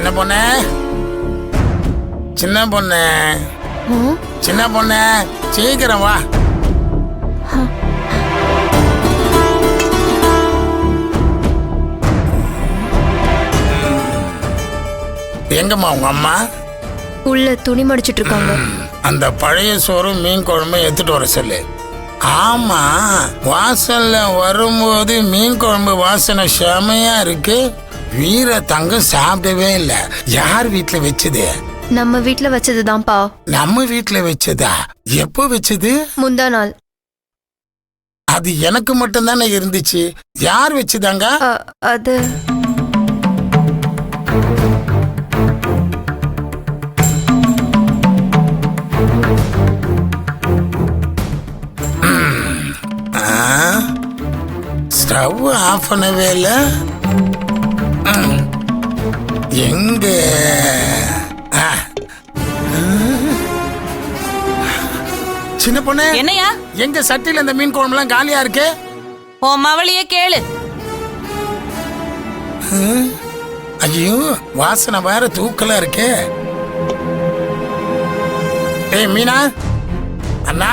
சின்ன பொண்ணு, சின்ன பொண்ணு, சின்ன பொண்ணு, சீக்கிரம் வா. எங்கம்மா உங்க அம்மா? உள்ள துணி மடிச்சிட்டு இருக்காங்க. அந்த பழைய சோறு மீன் குழம்பு எடுத்துட்டு வர சொல்லு. ஆமா, வாசல்ல வரும்போது மீன் குழம்பு வாசனை செமையா இருக்கு. வீர தங்கம் சாப்பிடவே இல்லை. யார் வீட்டுல வச்சது? நம்ம வீட்ல வச்சதுதான்ப்பா. நம்ம வீட்டுல வச்சதா? எப்போ வச்சது? முந்தா நாள். அது எனக்கு மட்டும் தானே இருந்துச்சு. யார் வச்சுதாங்க? அது ஸ்டவ் ஆஃப் பண்ணவே இல்லை. எங்க சின்ன பொண்ணு, என்னையா? எங்க சட்டியில இந்த மீன் குழம்புலாம் காலியா இருக்கு? உன் மவளியே கேளு. ஐயோ, வாசனை வேற தூக்கலா இருக்கு. ஏய் மீனா, அண்ணா,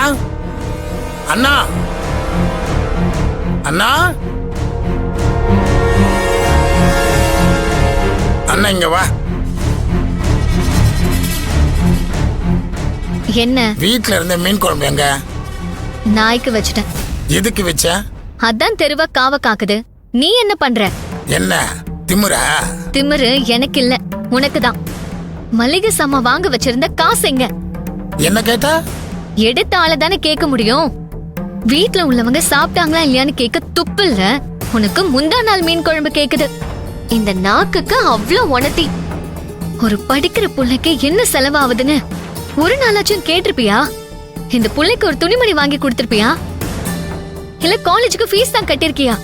அண்ணா, அண்ணா, அண்ணா இங்க வா. என்ன? வீட்ல இருந்த மீன் குழம்பு எங்க? நாய்க்கு வச்சிட்டேன். எதுக்கு வச்ச? அதான் தெருவா காவ காக்குது. நீ என்ன பண்ற? என்ன திமுறா? திமிரு எனக்கு இல்ல, உனக்குதான். மளிகை சாமான் வாங்க வச்சிருந்த காசு எங்க? என்ன கேட்டா? எடுத்த ஆள தானே கேட்க முடியும். வீட்ல உள்ளவங்க சாப்பிட்டாங்களா இல்லையான்னு கேட்க துப்பு இல்ல. உனக்கு முந்தா நாள் மீன் குழம்பு கேக்குது. இந்த நாக்குக்கு அவ்ளோ உணர்த்தி. ஒரு படிக்கிற புள்ளைக்கு என்ன செலவாகுதுன்னு ஒரு நாளாச்சும் கேட்டிருப்பியா? இந்த புள்ளைக்கு ஒரு துணிமணி வாங்கி கொடுத்திருப்பியா? இல்ல காலேஜுக்கு ஃபீஸ் தான் கட்டிருக்கியா?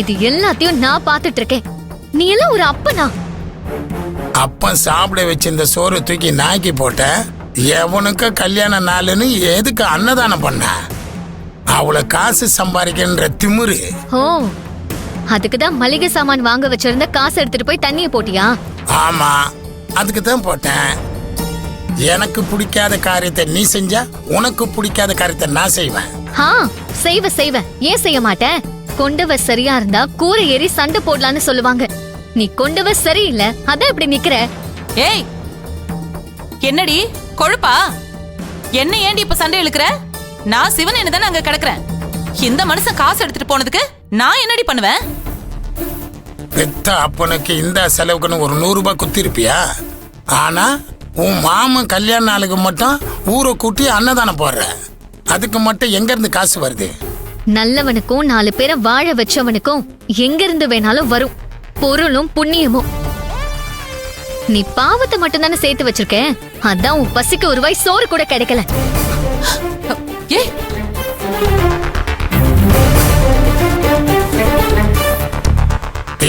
இது எல்லாத்தையும் நான் பாத்துட்டு இருக்கேன். நீ எல்லாம் ஒரு அப்பனா? அப்ப சாப்பிட வச்சிருந்த சோறு தூக்கி நாய்க்கு போட்ட. எவனுக்கு கல்யாண நாளுன்னு எதுக்கு அன்னதானம் பண்ண? அவ்வளவு காசு சம்பாதிக்கின்ற திமுரு. ஓ, அதுக்குதான் மளிகை சாமான் வாங்க வச்சிருந்த காசு எடுத்துட்டு போய் தண்ணிய போட்டியா? ஆமா, அதுக்கு தான் போட்டேன். எனக்கு பிடிக்காத காரியத்தை நீ செஞ்சா உனக்கு பிடிக்காத காரியத்தை நான் செய்வேன். செய்வ ஏன் செய்ய மாட்டேன்? கொண்டவ சரியா இருந்தா கூரை ஏறி சண்டை போடலான்னு சொல்லுவாங்க. நீ கொண்டவ சரியில்லை, அதான் இப்படி நிக்கிற. ஏய், என்னடி கொழுப்பா? என்ன ஏண்டி இப்ப சண்டை இழுக்கிற? நான் சிவன் என்னதானே அங்க கிடக்குறேன். இந்த மனுஷன் காசு எடுத்துட்டு போனதுக்கு நான் என்னடி பண்ணுவேன்? பெத்த அப்பனுக்கு இந்த செலவுக்குன்னு ஒரு 100 ரூபாய் குத்தி இருப்பியா? ஆனா உன் மாமன் கல்யாண நாளுக்கு மட்டும் ஊரை கூட்டி அன்னதானம் போடுற. அதுக்கு மட்டும் எங்க இருந்து காசு வருது? நல்லவனுக்கும் 4 பேரை வாழ வச்சவனுக்கும் எங்க இருந்து வேணாலும் வரும் பொருளும் புண்ணியமும். நீ பாவத்தை மட்டும் தானே சேர்த்து வச்சிருக்க. அதான் உன் பசிக்கு ஒரு வாய் சோறு கூட கிடைக்கல. ஏய்,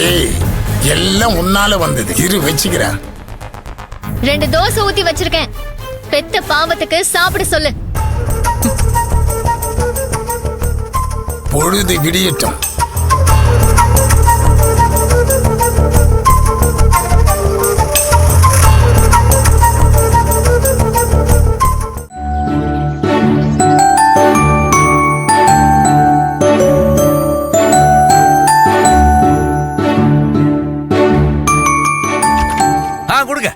ஏய், எல்லாம் உன்னால வந்தது. இரு வச்சுக்கிறேன். 2 தோசை ஊத்தி வச்சிருக்கேன். பெத்த பாவத்துக்கு சாப்பிட சொல்லு. பொழுது விடியட்டும். கொடுங்க.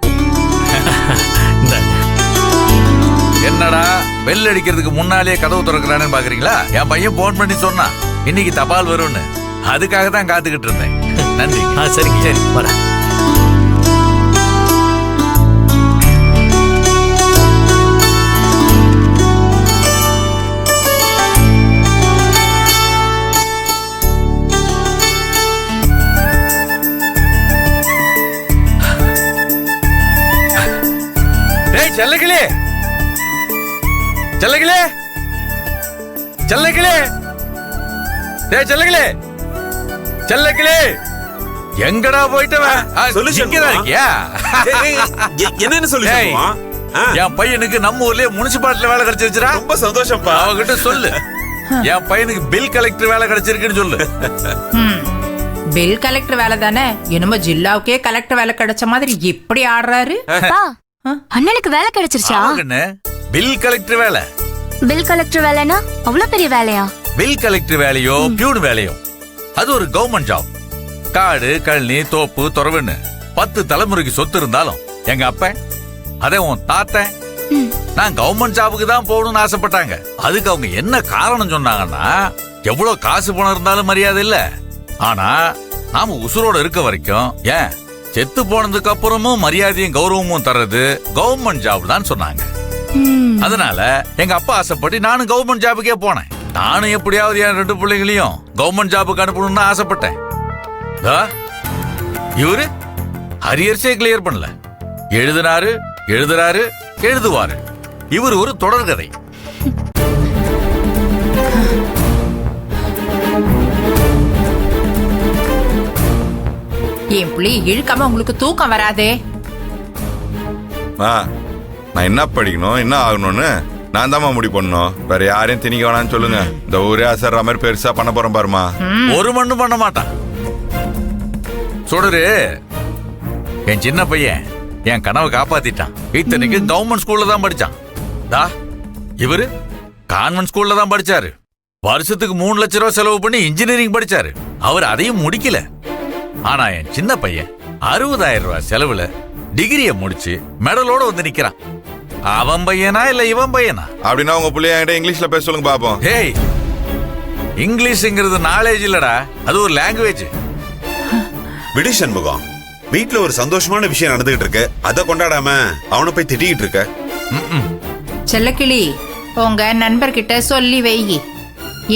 என்னடா பெல் அடிக்கிறதுக்கு முன்னாலே கதவு திறக்கிறானு பாக்குறீங்களா? என் பையன் போன் பண்ணி சொன்னான் இன்னைக்கு தபால் வரும்னு. அதுக்காக தான் காத்துக்கிட்டு இருந்தேன். நன்றி. சரிங்க, சரி வரேன். செல்லகிளே, செல்லகிளே, செல்லகிளே, டேய் செல்லகிளே, செல்லகிளே, எங்கடா போயிட்டவன்? இருக்கியா? என்னன்னு சொல்லு. என் பையனுக்கு நம்ம ஊர்லயே முனிசிபாலிட்டில வேலை கிடைச்சிருச்சுடா. ரொம்ப சந்தோஷம்ப்பா. அவகிட்ட சொல்லு என் பையனுக்கு பில் கலெக்டர் வேலை கிடைச்சிருக்குன்னு சொல்லு. பில் கலெக்டர் வேலை தானே, என்னமோ ஜில்லாவுக்கே கலெக்டர் வேலை கிடைச்ச மாதிரி இப்படி ஆடுறாரு. அப்பா, அண்ணனுக்கு வேலை கிடைச்சிருச்சா? ஆமாங்கண்ணே, பில் கலெக்டர் வேலை. பில் கலெக்டர் வேலைனா அவ்வளவு பெரிய வேலையா? பில் கலெக்டர் வேலையோ பியூன் வேலையோ அது ஒரு கவர்மெண்ட் ஜாப். காடு கழனி தோப்பு துறவுன்னு 10 தலைமுறைக்கு சொத்து இருந்தாலும் எங்க அப்பன் அதே உன் தாத்தன் நான் கவர்மெண்ட் ஜாபுக்கு தான் போகணும்னு ஆசைப்பட்டாங்க. அதுக்கு அவங்க என்ன காரணம் சொன்னாங்கன்னா, எவ்வளவு காசு பணம் இருந்தாலும் மரியாதை இல்ல, ஆனா நாம உசுரோட இருக்க வரைக்கும் ஏன் செத்து போனதுக்கு அப்புறமும் மரியாதையும் கௌரவமும் தர்றது கவர்மெண்ட் ஜாப் தான் சொன்னாங்க. அதனால எங்க அப்பா ஆசைப்பட்டு நானும் கவர்மெண்ட் ஜாபுக்கே போனேன். நானும் எப்படியாவது என் 2 பிள்ளைங்களையும் கவர்மெண்ட் ஜாபுக்கு அனுப்பணும்னு ஆசைப்பட்டேன். இவரு அரியர்ஸே கிளியர் பண்ணல, எழுதுறாரு எழுதுவாரு. இவர் ஒரு தொடர்கதை. என் புள்ளி இழுக்காம உங்களுக்கு தூக்கம் வராதே. நான் என்ன படிக்கணும் என்ன ஆகணும்னு நான் தாம்மா முடிவு பண்ணணும். வேற யாரையும் திணிக்க வேணாம்னு சொல்லுங்க. இந்த ஊரே அசர்ற மாதிரி பெருசா பண்ண போறேன் பாருமா. ஒரு மண்ணும் பண்ண மாட்டான். சொல்றே, என் சின்ன பையன் என் கனவை காப்பாத்திட்டான். இத்தனைக்கு கவர்மெண்ட் ஸ்கூல்ல தான் படிச்சான். இவரு கான்வென்ட் ஸ்கூல்ல தான் படிச்சாரு. வருஷத்துக்கு 3 லட்சம் ரூபாய் செலவு பண்ணி இன்ஜினியரிங் படிச்சாரு. அவர் அதையும் முடிக்கல. ஆனா என் சின்ன பையன் 60,000 ரூபாய் செலவுல டிகிரிய முடிச்சு மெடலோட வந்து நிக்கிறான். அவன் பையனா இல்ல இவன் பையனா? அப்படின்னா உங்க பிள்ளைய என்கிட்ட இங்கிலீஷ்ல பேச சொல்லுங்க பாப்போம். ஹேய், இங்கிலீஷ்ங்கிறது நாலேஜ் இல்லடா, அது ஒரு லாங்குவேஜ். விடு சண்முகம், வீட்டுல ஒரு சந்தோஷமான விஷயம் நடந்துகிட்டு இருக்கு, அத கொண்டாடாம அவனை போய் திட்டிக்கிட்டு இருக்க. செல்லக்கிளி, உங்க நண்பர்கிட்ட சொல்லி வை,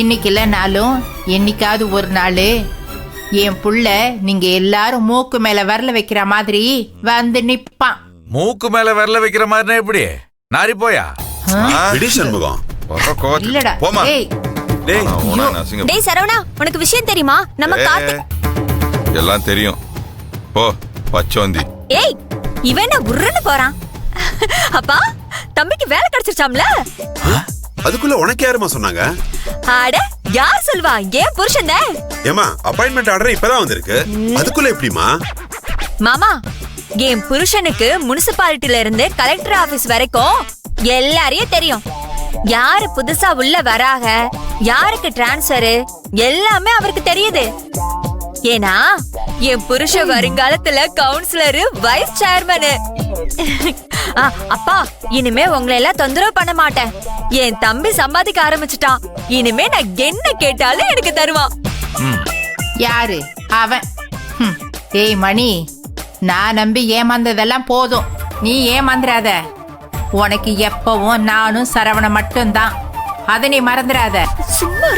இன்னைக்கு இல்லைனாலும் என்னைக்காவது ஒரு நாள் என் புள்ள நீங்க எல்லாரும் மூக்கு மேல வரல வைக்கிற மாதிரி வந்து நிப்பான். மூக்கு மேல விரல வைக்கிற மாதிரி எப்படி? நாரி போயா? விடு சண்முகம். இல்லடா. போமா. ஏய், டேய் சரவணா, உனக்கு விஷயம் தெரியுமா? நம்ம கார்த்திக் எல்லாம் தெரியும். போ பச்சோந்தி. ஏய், இவன் என்ன உருன்னு போறான்? அப்பா, தம்பிக்கு வேலை கிடைச்சிருச்சாம்ல? அதுக்குள்ள உனக்கு யாருமா சொன்னாங்க? அட, யார் சொல்வா? ஏன் புருஷன் தான். ஏமா, அப்பாயின்மெண்ட் ஆர்டர் இப்பதான் வந்திருக்கு, அதுக்குள்ள எப்படிமா? மாமா, என் புருஷனுக்கு முனிசிபாலிட்டில இருந்து கலெக்டர் ஆபீஸ் வரைக்கும் எல்லாரையும் தெரியும். யாரு புதுசா உள்ள வராக, யாருக்கு டிரான்ஸ்பர், எல்லாமே அவருக்கு தெரியுது. ஏன்னா என் புருஷ வருங்காலத்துல கவுன்சிலர், வைஸ் சேர்மன். அப்பா, இனிமே உங்களை எல்லாம் தொந்தரவு பண்ண மாட்டேன். என் தம்பி சம்பாதிக்க ஆரம்பிச்சுட்டான். இனிமே நான் என்ன கேட்டாலும் எனக்கு தருவான். யாரு அவன்? ஏய் மணி, நான் நம்பி ஏமாந்ததெல்லாம் போதும், நீ ஏமாந்துராத. உனக்கு எப்பவும் நானும் சரவண மட்டும்தான், அதை நீ மறந்துடாத. சும்மா